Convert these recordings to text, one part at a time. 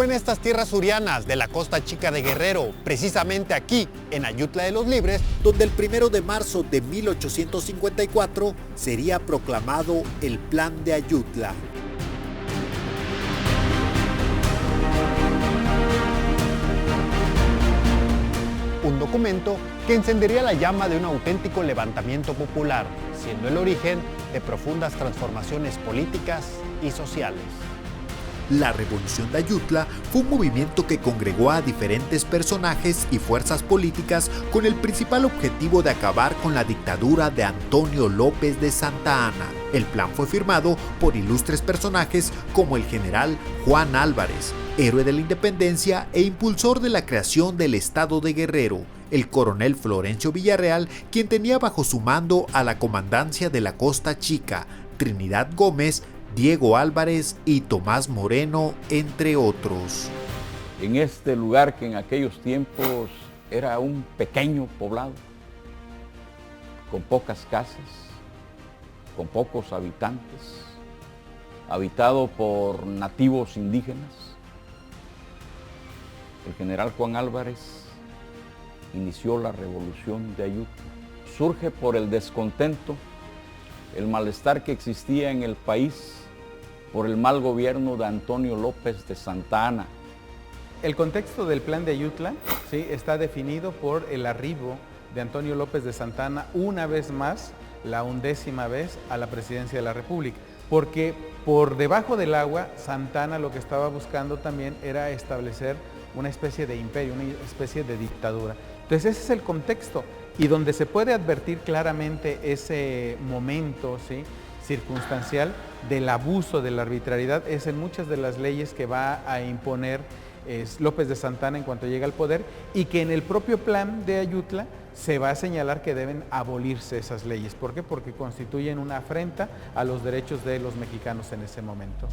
Fue en estas tierras surianas de la Costa Chica de Guerrero, precisamente aquí, en Ayutla de los Libres, donde el 1 de marzo de 1854 sería proclamado el Plan de Ayutla. Un documento que encendería la llama de un auténtico levantamiento popular, siendo el origen de profundas transformaciones políticas y sociales. La Revolución de Ayutla fue un movimiento que congregó a diferentes personajes y fuerzas políticas con el principal objetivo de acabar con la dictadura de Antonio López de Santa Anna. El plan fue firmado por ilustres personajes como el general Juan Álvarez, héroe de la independencia e impulsor de la creación del estado de Guerrero, el coronel Florencio Villarreal, quien tenía bajo su mando a la comandancia de la Costa Chica, Trinidad Gómez, Diego Álvarez y Tomás Moreno, entre otros. En este lugar que en aquellos tiempos era un pequeño poblado, con pocas casas, con pocos habitantes, habitado por nativos indígenas, el general Juan Álvarez inició la Revolución de Ayutla. Surge por el descontento, el malestar que existía en el país por el mal gobierno de Antonio López de Santa Anna. El contexto del Plan de Ayutla, ¿sí?, está definido por el arribo de Antonio López de Santa Anna una vez más, la 11ª vez, a la presidencia de la República. Porque por debajo del agua, Santa Anna lo que estaba buscando también era establecer una especie de imperio, una especie de dictadura. Entonces ese es el contexto y donde se puede advertir claramente ese momento, ¿sí?, circunstancial del abuso de la arbitrariedad es en muchas de las leyes que va a imponer López de Santa Anna en cuanto llega al poder y que en el propio plan de Ayutla se va a señalar que deben abolirse esas leyes. ¿Por qué? Porque constituyen una afrenta a los derechos de los mexicanos en ese momento.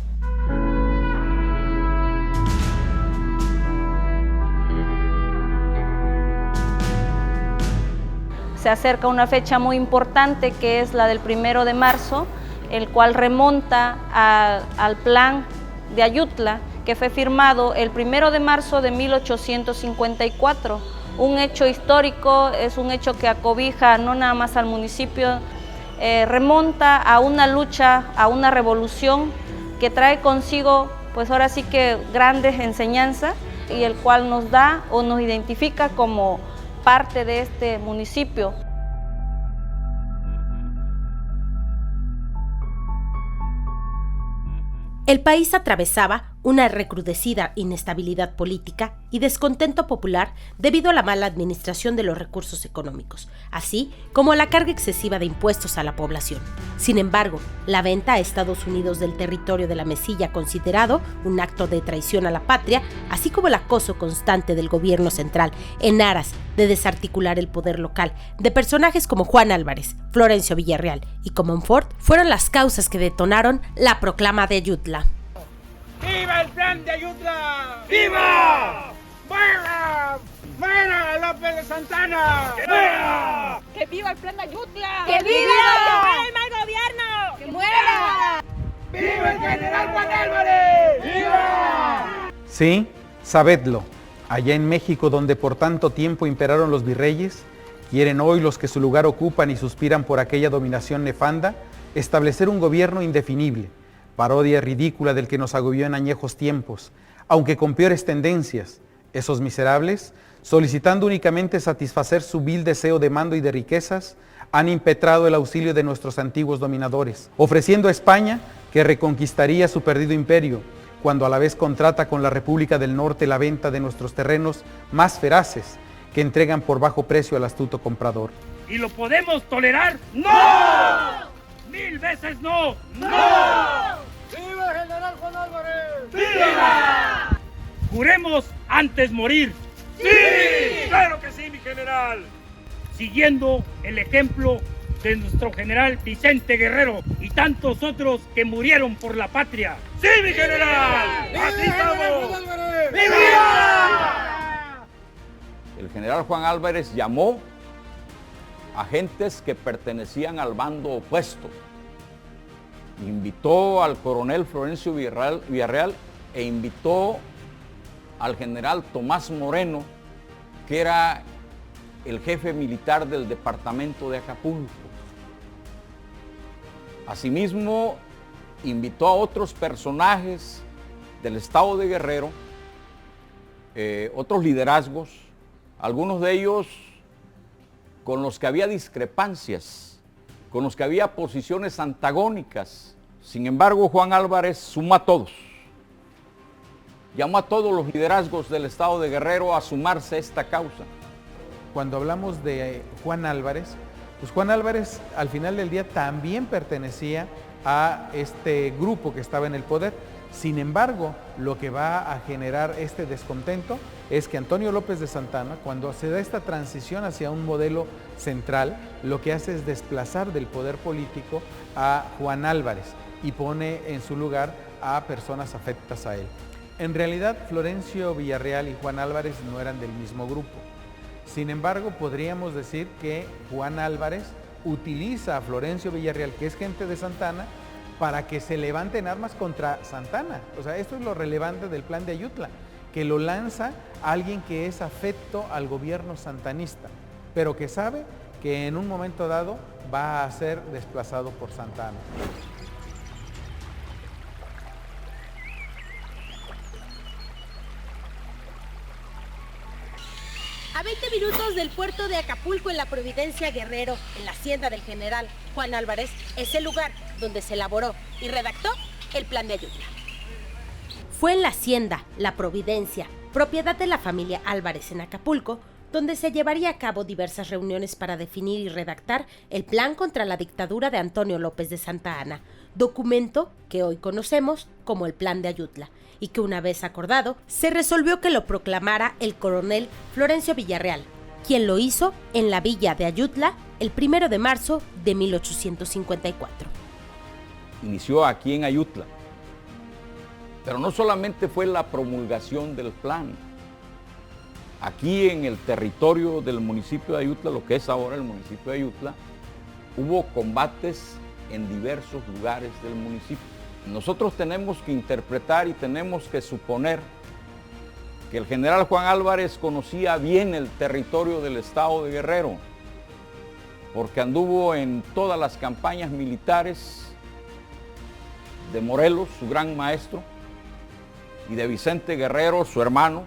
Se acerca una fecha muy importante que es la del 1 de marzo, el cual remonta al plan de Ayutla, que fue firmado el 1 de marzo de 1854. Un hecho histórico, es un hecho que acobija no nada más al municipio, remonta a una lucha, a una revolución que trae consigo, pues ahora sí que grandes enseñanzas y el cual nos da o nos identifica como parte de este municipio. El país atravesaba una recrudecida inestabilidad política y descontento popular debido a la mala administración de los recursos económicos, así como a la carga excesiva de impuestos a la población. Sin embargo, la venta a Estados Unidos del territorio de la Mesilla, considerado un acto de traición a la patria, así como el acoso constante del gobierno central en aras de desarticular el poder local de personajes como Juan Álvarez, Florencio Villarreal y Comonfort, fueron las causas que detonaron la proclama de Ayutla. ¡Viva el Plan de Ayutla! ¡Viva! ¡Muera! ¡Muera López de Santa Anna! ¡Que muera! ¡Que viva el Plan de Ayutla! ¡Que viva! ¡Que muera el mal gobierno! ¡Que muera! ¡Viva el general Juan Álvarez! ¡Viva! Sí, sabedlo, allá en México, donde por tanto tiempo imperaron los virreyes, quieren hoy los que su lugar ocupan y suspiran por aquella dominación nefanda, establecer un gobierno indefinible, parodia ridícula del que nos agobió en añejos tiempos, aunque con peores tendencias. Esos miserables, solicitando únicamente satisfacer su vil deseo de mando y de riquezas, han impetrado el auxilio de nuestros antiguos dominadores, ofreciendo a España que reconquistaría su perdido imperio, cuando a la vez contrata con la República del Norte la venta de nuestros terrenos más feraces, que entregan por bajo precio al astuto comprador. ¿Y lo podemos tolerar? ¡No! ¡Mil veces no! ¡No! ¡Viva General Juan Álvarez! ¡Viva! Juremos antes morir. ¡Sí! ¡Claro que sí, mi general! Siguiendo el ejemplo de nuestro general Vicente Guerrero y tantos otros que murieron por la patria. ¡Sí, mi general! ¡Viva! ¡Así estamos! ¡Viva! El general Juan Álvarez llamó a gentes que pertenecían al bando opuesto. Invitó al coronel Florencio Villarreal e invitó al general Tomás Moreno, que era el jefe militar del departamento de Acapulco. Asimismo, invitó a otros personajes del estado de Guerrero, otros liderazgos, algunos de ellos con los que había discrepancias, con los que había posiciones antagónicas. Sin embargo, Juan Álvarez sumó a todos. Llamó a todos los liderazgos del estado de Guerrero a sumarse a esta causa. Cuando hablamos de Juan Álvarez, pues Juan Álvarez al final del día también pertenecía a este grupo que estaba en el poder. Sin embargo, lo que va a generar este descontento es que Antonio López de Santa Anna, cuando se da esta transición hacia un modelo central, lo que hace es desplazar del poder político a Juan Álvarez y pone en su lugar a personas afectas a él. En realidad, Florencio Villarreal y Juan Álvarez no eran del mismo grupo. Sin embargo, podríamos decir que Juan Álvarez utiliza a Florencio Villarreal, que es gente de Santa Anna, para que se levanten armas contra Santa Anna. O sea, esto es lo relevante del plan de Ayutla, que lo lanza alguien que es afecto al gobierno santanista, pero que sabe que en un momento dado va a ser desplazado por Santa Anna. A 20 minutos del puerto de Acapulco, en la Providencia Guerrero, en la hacienda del general Juan Álvarez, es el lugar donde se elaboró y redactó el plan de Ayutla. Fue en la hacienda La Providencia, propiedad de la familia Álvarez en Acapulco, donde se llevaría a cabo diversas reuniones para definir y redactar el plan contra la dictadura de Antonio López de Santa Anna, documento que hoy conocemos como el Plan de Ayutla, y que una vez acordado, se resolvió que lo proclamara el coronel Florencio Villarreal, quien lo hizo en la villa de Ayutla el 1 de marzo de 1854. Inició aquí en Ayutla, pero no solamente fue la promulgación del plan. Aquí en el territorio del municipio de Ayutla, lo que es ahora el municipio de Ayutla, hubo combates en diversos lugares del municipio. Nosotros tenemos que interpretar y tenemos que suponer que el general Juan Álvarez conocía bien el territorio del estado de Guerrero, porque anduvo en todas las campañas militares de Morelos, su gran maestro, y de Vicente Guerrero, su hermano,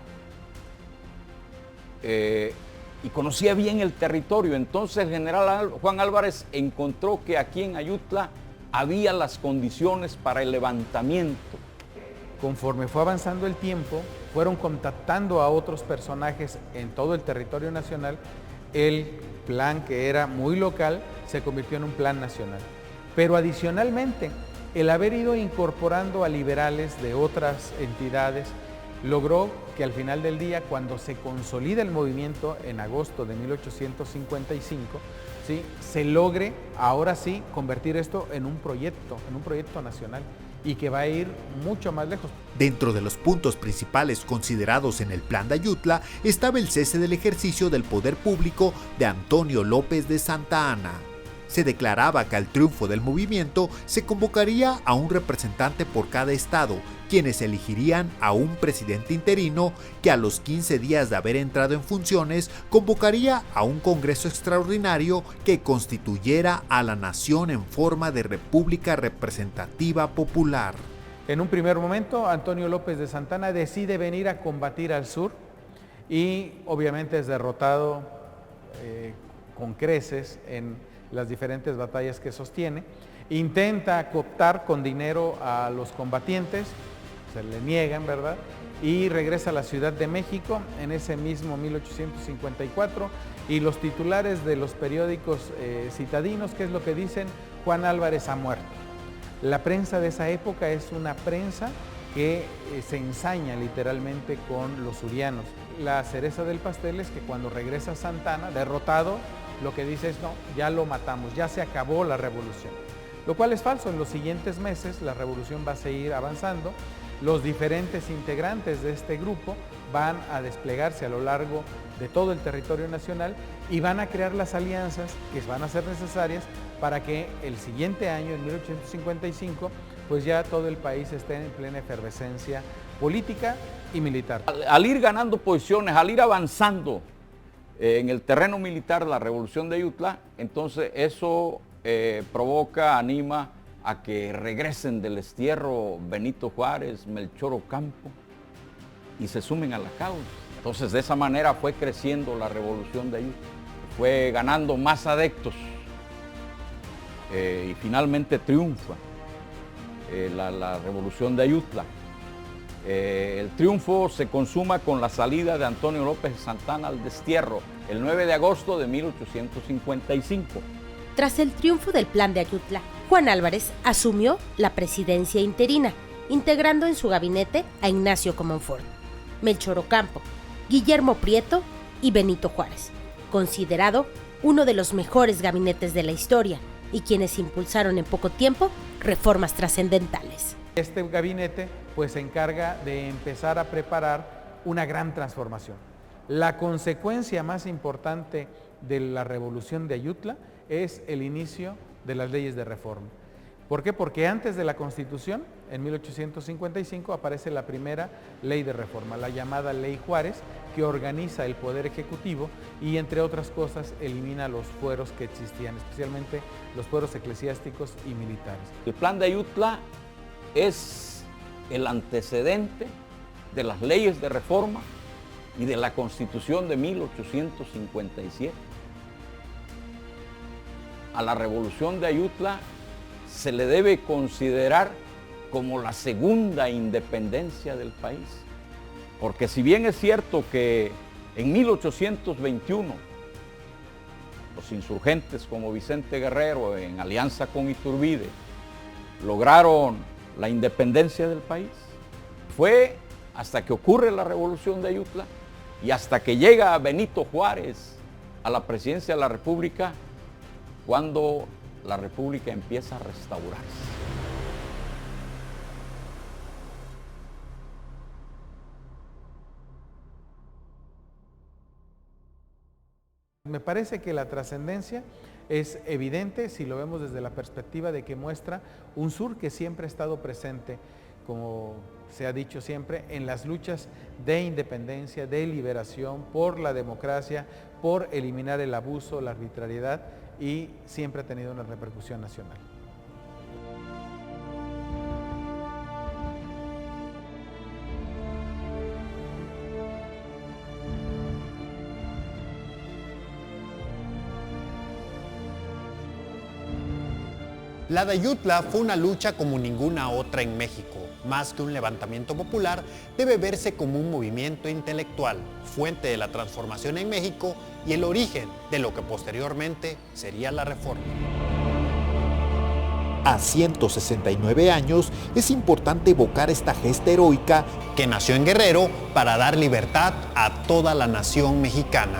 y conocía bien el territorio. Entonces el general Juan Álvarez encontró que aquí en Ayutla había las condiciones para el levantamiento. Conforme fue avanzando el tiempo, fueron contactando a otros personajes en todo el territorio nacional. El plan, que era muy local, se convirtió en un plan nacional. Pero adicionalmente, el haber ido incorporando a liberales de otras entidades logró que al final del día, cuando se consolida el movimiento en agosto de 1855, ¿sí?, se logre ahora sí convertir esto en un proyecto nacional, y que va a ir mucho más lejos. Dentro de los puntos principales considerados en el Plan de Ayutla estaba el cese del ejercicio del poder público de Antonio López de Santa Anna. Se declaraba que al triunfo del movimiento se convocaría a un representante por cada estado, quienes elegirían a un presidente interino que a los 15 días de haber entrado en funciones convocaría a un congreso extraordinario que constituyera a la nación en forma de república representativa popular. En un primer momento, Antonio López de Santa Anna decide venir a combatir al sur y obviamente es derrotado con creces en las diferentes batallas que sostiene. Intenta cooptar con dinero a los combatientes, se le niegan, ¿verdad? Y regresa a la Ciudad de México en ese mismo 1854, y los titulares de los periódicos citadinos, ¿qué es lo que dicen? Juan Álvarez ha muerto. La prensa de esa época es una prensa que se ensaña literalmente con los surianos. La cereza del pastel es que cuando regresa Santa Anna, derrotado, lo que dice es: no, ya lo matamos, ya se acabó la revolución. Lo cual es falso. En los siguientes meses la revolución va a seguir avanzando. Los diferentes integrantes de este grupo van a desplegarse a lo largo de todo el territorio nacional y van a crear las alianzas que van a ser necesarias para que el siguiente año, en 1855, pues ya todo el país esté en plena efervescencia política y militar. Al ir ganando posiciones, al ir avanzando en el terreno militar la revolución de Ayutla, entonces eso provoca, anima a que regresen del destierro Benito Juárez, Melchor Ocampo y se sumen a la causa. Entonces de esa manera fue creciendo la revolución de Ayutla, fue ganando más adeptos y finalmente triunfa la revolución de Ayutla. El triunfo se consuma con la salida de Antonio López de Santana al destierro el 9 de agosto de 1855. Tras el triunfo del Plan de Ayutla, Juan Álvarez asumió la presidencia interina, integrando en su gabinete a Ignacio Comonfort, Melchor Ocampo, Guillermo Prieto y Benito Juárez, considerado uno de los mejores gabinetes de la historia y quienes impulsaron en poco tiempo reformas trascendentales. Este gabinete pues se encarga de empezar a preparar una gran transformación. La consecuencia más importante de la revolución de Ayutla es el inicio de las leyes de reforma. ¿Por qué? Porque antes de la Constitución, en 1855, aparece la primera ley de reforma, la llamada Ley Juárez, que organiza el Poder Ejecutivo y, entre otras cosas, elimina los fueros que existían, especialmente los fueros eclesiásticos y militares. El Plan de Ayutla es el antecedente de las leyes de reforma y de la Constitución de 1857. A la revolución de Ayutla se le debe considerar como la segunda independencia del país, porque si bien es cierto que en 1821 los insurgentes como Vicente Guerrero, en alianza con Iturbide, lograron la independencia del país, fue hasta que ocurre la revolución de Ayutla y hasta que llega Benito Juárez a la presidencia de la República, cuando la República empieza a restaurarse. Me parece que la trascendencia es evidente si lo vemos desde la perspectiva de que muestra un sur que siempre ha estado presente, como se ha dicho siempre, en las luchas de independencia, de liberación, por la democracia, por eliminar el abuso, la arbitrariedad, y siempre ha tenido una repercusión nacional. La de Ayutla fue una lucha como ninguna otra en México. Más que un levantamiento popular, debe verse como un movimiento intelectual, fuente de la transformación en México y el origen de lo que posteriormente sería la Reforma. A 169 años, es importante evocar esta gesta heroica que nació en Guerrero para dar libertad a toda la nación mexicana.